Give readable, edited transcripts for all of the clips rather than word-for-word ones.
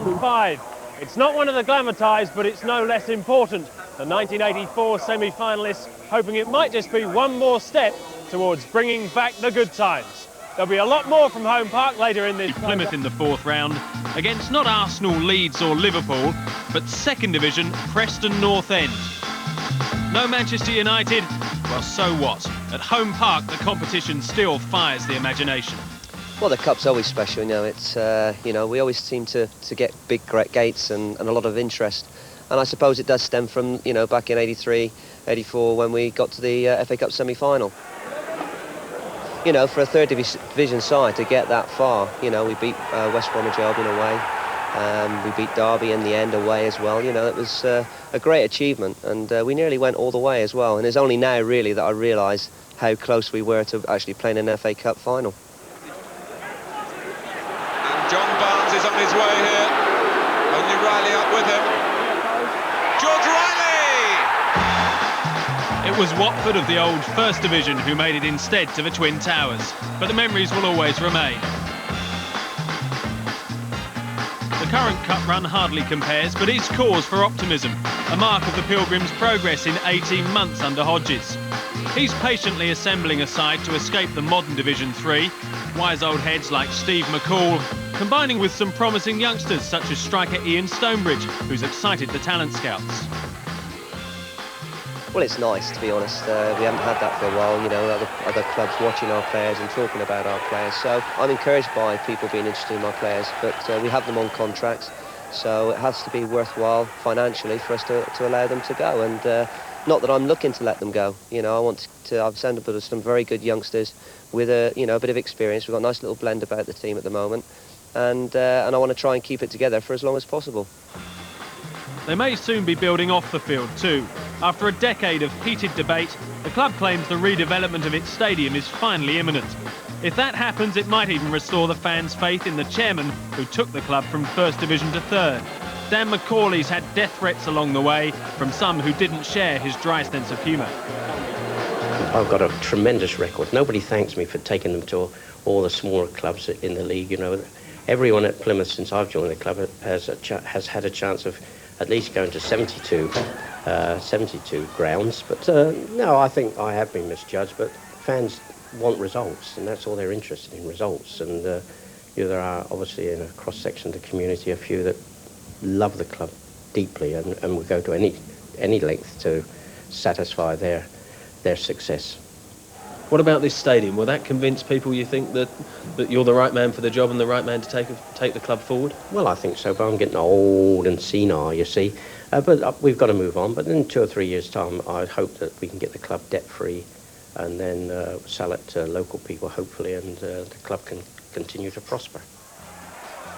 round 5. It's not one of the glamour ties, but it's no less important. The 1984 semi-finalists hoping it might just be one more step towards bringing back the good times. There'll be a lot more from home park later in this. Plymouth in the 4th round against not Arsenal, Leeds or Liverpool, but 2nd Division Preston North End. No Manchester United? Well, so what? At home park, the competition still fires the imagination. Well, the cup's always special, you know. It's we always seem to get big gates and a lot of interest. And I suppose it does stem from, back in 83, 84 when we got to the FA Cup semi-final. For a 3rd division side to get that far, we beat West Bromwich Albion away. We beat Derby in the end away as well. It was a great achievement, and we nearly went all the way as well. And it's only now, really, that I realise how close we were to actually playing an FA Cup final. And John Barnes is on his way here. Only Riley up with him. George Riley! It was Watford of the old 1st Division who made it instead to the Twin Towers, but the memories will always remain. The current cup run hardly compares, but is cause for optimism, a mark of the Pilgrims' progress in 18 months under Hodges. He's patiently assembling a side to escape the modern Division 3, wise old heads like Steve McCall, combining with some promising youngsters such as striker Ian Stonebridge, who's excited the talent scouts. Well, it's nice, to be honest. We haven't had that for a while, other clubs watching our players and talking about our players. So I'm encouraged by people being interested in my players, but we have them on contracts, so it has to be worthwhile financially for us to allow them to go. And not that I'm looking to let them go. I've sent up some very good youngsters with a bit of experience. We've got a nice little blend about the team at the moment, and I want to try and keep it together for as long as possible. They may soon be building off the field too. After a decade of heated debate, the club claims the redevelopment of its stadium is finally imminent. If that happens, it might even restore the fans' faith in the chairman who took the club from 1st Division to 3rd. Dan McCauley's had death threats along the way from some who didn't share his dry sense of humour. I've got a tremendous record. Nobody thanks me for taking them to all the smaller clubs in the league. Everyone at Plymouth since I've joined the club has had a chance of at least going to 72 grounds. But no, I think I have been misjudged. But fans want results, and that's all they're interested in, results. And there are obviously in a cross-section of the community a few that love the club deeply and will go to any length to satisfy their success. What about this stadium? Will that convince people, you think, that you're the right man for the job and the right man to take the club forward? Well, I think so, but I'm getting old and senile, you see. But we've got to move on. But in 2 or 3 years' time, I hope that we can get the club debt-free and then sell it to local people, hopefully, and the club can continue to prosper.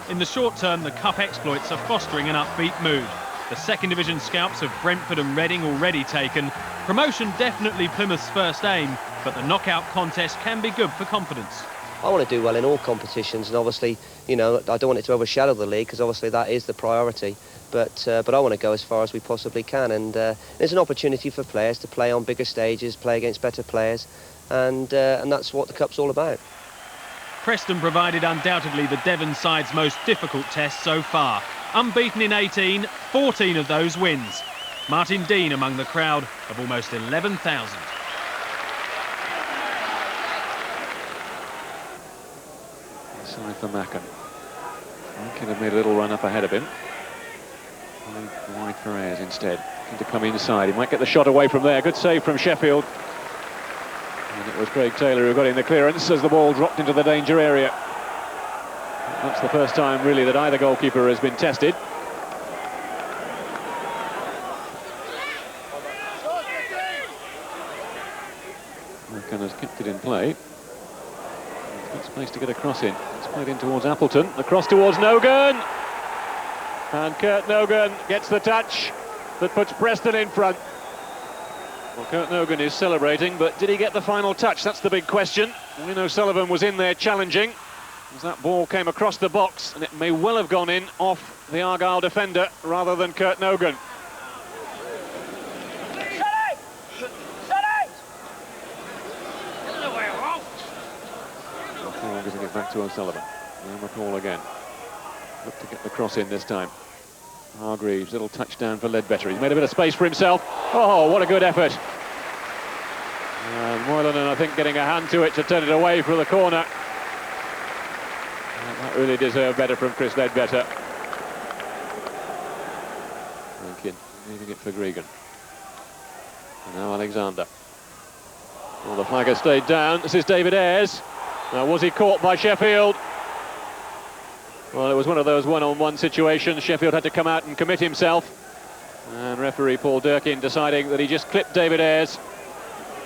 In the short term, the cup exploits are fostering an upbeat mood. The 2nd Division scalps of Brentford and Reading already taken. Promotion definitely Plymouth's first aim, but the knockout contest can be good for confidence. I want to do well in all competitions, and obviously, I don't want it to overshadow the league, because obviously that is the priority. But I want to go as far as we possibly can, and there's an opportunity for players to play on bigger stages, play against better players, and that's what the cup's all about. Preston provided undoubtedly the Devon side's most difficult test so far. Unbeaten in 18, 14 of those wins. Martin Dean among the crowd of almost 11,000. Sorry for Mackin. Mackin had made a little run up ahead of him. Wide for Ayres instead. Looking to come inside. He might get the shot away from there. Good save from Sheffield. And it was Craig Taylor who got in the clearance as the ball dropped into the danger area. That's the first time, really, that either goalkeeper has been tested. Mackin has kept it in play. Got space to get a cross in. It's played in towards Appleton. The cross towards Nogan. And Kurt Nogan gets the touch that puts Preston in front. Well, Kurt Nogan is celebrating, but did he get the final touch? That's the big question. Wynne O'Sullivan was in there challenging as that ball came across the box, and it may well have gone in off the Argyle defender rather than Kurt Nogan. McCall giving it back to O'Sullivan. Now McCall again. Look to get the cross in this time. Hargreaves, little touchdown for Ledbetter. He's made a bit of space for himself. Oh, what a good effort. And Moylan, I think, getting a hand to it to turn it away from the corner. And that really deserved better from Chris Ledbetter. Lincoln leaving it for Gregan. And now Alexander. Well, the flag has stayed down. This is David Ayres. Now, was he caught by Sheffield? Well, it was one of those one-on-one situations. Sheffield had to come out and commit himself. And referee Paul Durkin deciding that he just clipped David Ayres.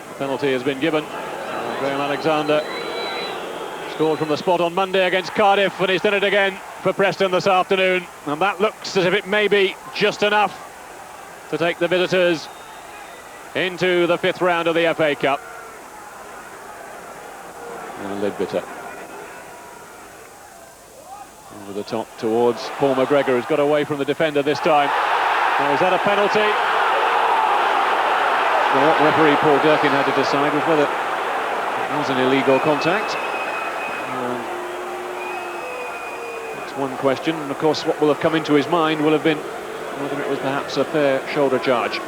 The penalty has been given. Graham Alexander scored from the spot on Monday against Cardiff, and he's done it again for Preston this afternoon. And that looks as if it may be just enough to take the visitors into the 5th round of the FA Cup. And Ledbetter over the top towards Paul McGregor, who's got away from the defender this time. Now, is that a penalty? Well, what referee Paul Durkin had to decide was whether it was an illegal contact. That's one question, and of course what will have come into his mind will have been whether it was perhaps a fair shoulder charge.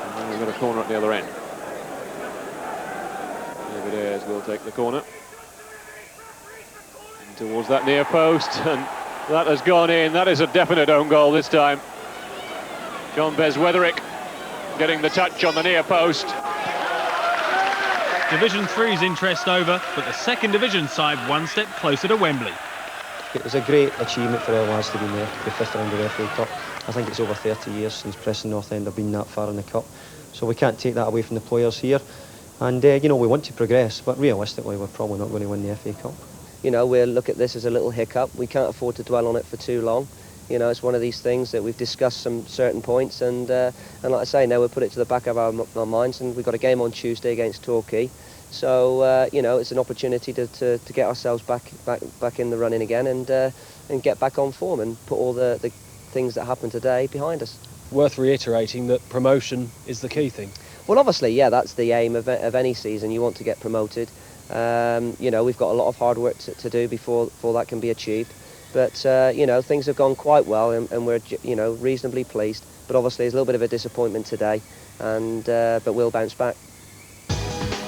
And then we've got a corner at the other end. David Ayres will take the corner. And towards that near post, and that has gone in. That is a definite own goal this time. John Beswetherick getting the touch on the near post. Division 3's interest over, but the second division side one step closer to Wembley. It was a great achievement for all lads to be there, the 5th round of the FA Cup. I think it's over 30 years since Preston North End have been that far in the Cup. So we can't take that away from the players here. And, you know, we want to progress, but realistically we're probably not going to win the FA Cup. You know, we'll look at this as a little hiccup. We can't afford to dwell on it for too long. You know, it's one of these things that we've discussed some certain points, and like I say, now we'll put it to the back of our minds, and we've got a game on Tuesday against Torquay. So, you know, it's an opportunity to get ourselves back in the running again and get back on form and put all the things that happened today behind us. Worth reiterating that promotion is the key thing. Well, obviously, yeah, that's the aim of any season. You want to get promoted. You know, we've got a lot of hard work to do before that can be achieved. But, you know, things have gone quite well, and we're, you know, reasonably pleased. But obviously, there's a little bit of a disappointment today, but we'll bounce back.